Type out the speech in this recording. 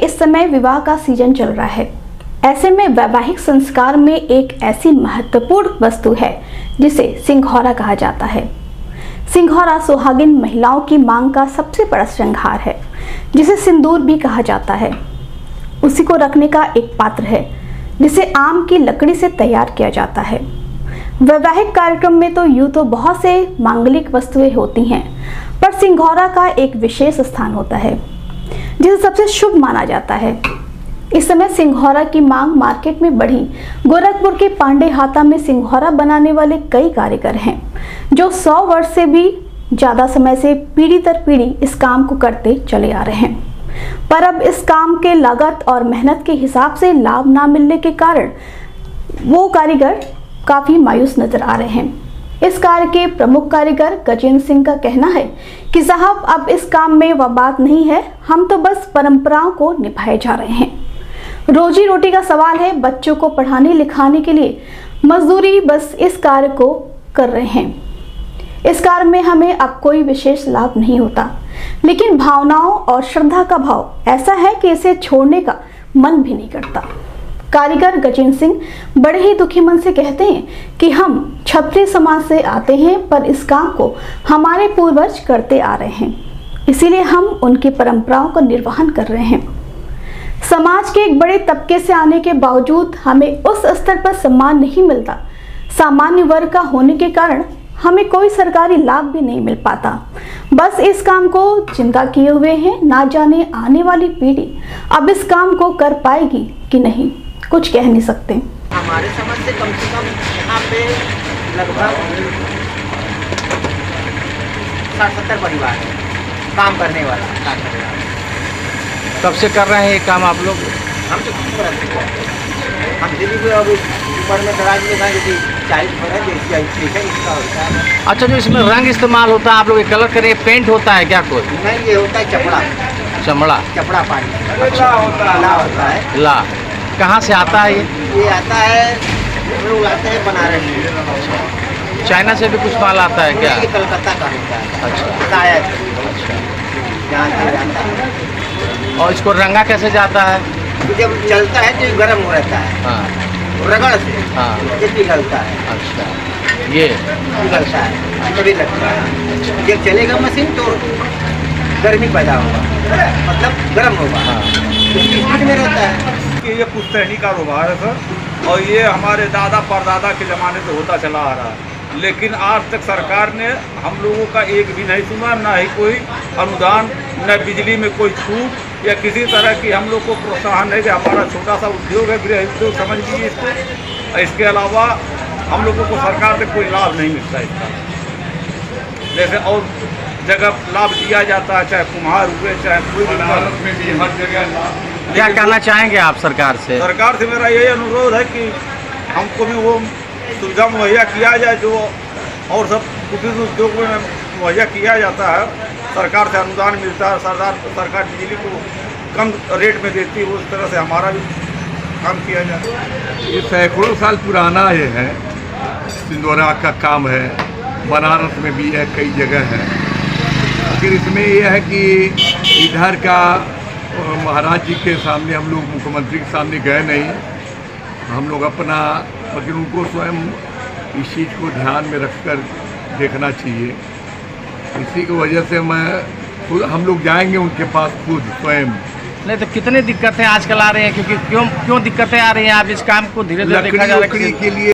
इस समय विवाह का सीजन चल रहा है। ऐसे में वैवाहिक संस्कार में एक ऐसी महत्वपूर्ण वस्तु है जिसे सिंघौरा कहा जाता है। सिंघौरा सुहागिन महिलाओं की मांग का सबसे बड़ा श्रृंगार है, जिसे सिंदूर भी कहा जाता है। उसी को रखने का एक पात्र है जिसे आम की लकड़ी से तैयार किया जाता है। वैवाहिक कार्यक्रम में तो यूं तो बहुत से मांगलिक वस्तुएं होती हैं, पर सिंघौरा का एक विशेष स्थान होता है जिसे सबसे शुभ माना जाता है। इस समय सिंघौरा की मांग मार्केट में बढ़ी। गोरखपुर के पांडे हाता में सिंघौरा बनाने वाले कई कारीगर हैं जो 100 वर्ष से भी ज्यादा समय से पीढ़ी दर पीढ़ी इस काम को करते चले आ रहे हैं। पर अब इस काम के लागत और मेहनत के हिसाब से लाभ ना मिलने के कारण वो कारीगर काफी मायूस नजर आ रहे हैं। इस कार्य के प्रमुख कारीगर गजेंद्र सिंह का कहना है कि साहब, अब इस काम में वह बात नहीं है, हम तो बस परंपराओं को निभाए जा रहे हैं। रोजी रोटी का सवाल है, बच्चों को पढ़ाने लिखाने के लिए मजदूरी, बस इस कार्य को कर रहे हैं। इस कार्य में हमें अब कोई विशेष लाभ नहीं होता, लेकिन भावनाओं और श्रद्धा का भाव ऐसा है कि इसे छोड़ने का मन भी नहीं करता। कारीगर गजेंद्र सिंह बड़े ही दुखी मन से कहते हैं कि हम क्षत्रिय समाज से आते हैं, पर इस काम को हमारे पूर्वज करते आ रहे हैं, इसीलिए हम उनकी परंपराओं का निर्वहन कर रहे हैं। समाज के एक बड़े तबके से आने के बावजूद हमें उस स्तर पर सम्मान नहीं मिलता। सामान्य वर्ग का होने के कारण हमें कोई सरकारी लाभ भी नहीं मिल पाता। बस इस काम को जिंदा किए हुए हैं, ना जाने आने वाली पीढ़ी अब इस काम को कर पाएगी कि नहीं, कुछ कह नहीं सकते। हमारे समझ से कम यहाँ पे लगभग 60-70 परिवार है काम करने वाला। कब से कर रहे हैं ये काम आप लोग? हम तो खुद करते हैं। हम दिल्ली में अब ऊपर में दराज में गए, यदि 40 पर है, इसका होता है। अच्छा, जो इसमें रंग इस्तेमाल होता है, आप लोग कलर करें, पेंट होता है क्या कोई? नहीं, ये होता है चपड़ा चमड़ा पानी। अच्छा, होता है ला। कहाँ से आता है ये आता है, लोग आते हैं बनारस से। चाइना से भी कुछ माल आता है क्या? ये कलकत्ता का होता है। अच्छा, अच्छा, यहाँ से जाता है। और इसको रंगा कैसे जाता है? जब चलता है तो गर्म हो रहता है। हाँ, रगड़ से ये पिघलता है। अच्छा, ये पिघलता है तभी लगता है। जब चलेगा मशीन तो गर्मी पैदा होगा, मतलब गर्म होगा। हाँ, स्पीड में रहता है। कि ये पुश्तैनी कारोबार है सर, और ये हमारे दादा परदादा के ज़माने से होता चला आ रहा है। लेकिन आज तक सरकार ने हम लोगों का एक भी नहीं सुना, ना ही कोई अनुदान, न बिजली में कोई छूट या किसी तरह की हम लोग को प्रोत्साहन है कि हमारा छोटा सा उद्योग है, गृह उद्योग समझ लीजिए इसको। इसके अलावा हम लोगों को सरकार से कोई लाभ नहीं मिलता इसका। जैसे और जगह लाभ दिया जाता है, चाहे कुम्हार हुए, चाहे कोई बनारस में भी हर जगह लाभ। क्या कहना चाहेंगे आप सरकार से? सरकार से मेरा यही अनुरोध है कि हमको भी वो सुविधा मुहैया किया जाए जो और सब कुटीर उद्योग में मुहैया किया जाता है। सरकार से अनुदान मिलता है, सरकार बिजली को कम रेट में देती है, उस तरह से हमारा भी काम किया जाए। ये सैकड़ों साल पुराना ये है, सिंदूरा का काम है, बनारस में भी है, कई जगह है। लेकिन इसमें यह है कि इधर का महाराज जी के सामने हम लोग मुख्यमंत्री के सामने गए नहीं, हम लोग अपना, लेकिन उनको स्वयं इस चीज़ को ध्यान में रखकर देखना चाहिए। इसी की वजह से मैं खुद, हम लोग जाएंगे उनके पास खुद स्वयं। नहीं तो कितनी दिक्कतें आजकल आ रही हैं, क्योंकि क्यों दिक्कतें आ रही हैं? आप इस काम को धीरे धीरे देखा जा रहा है लकड़ी के लिए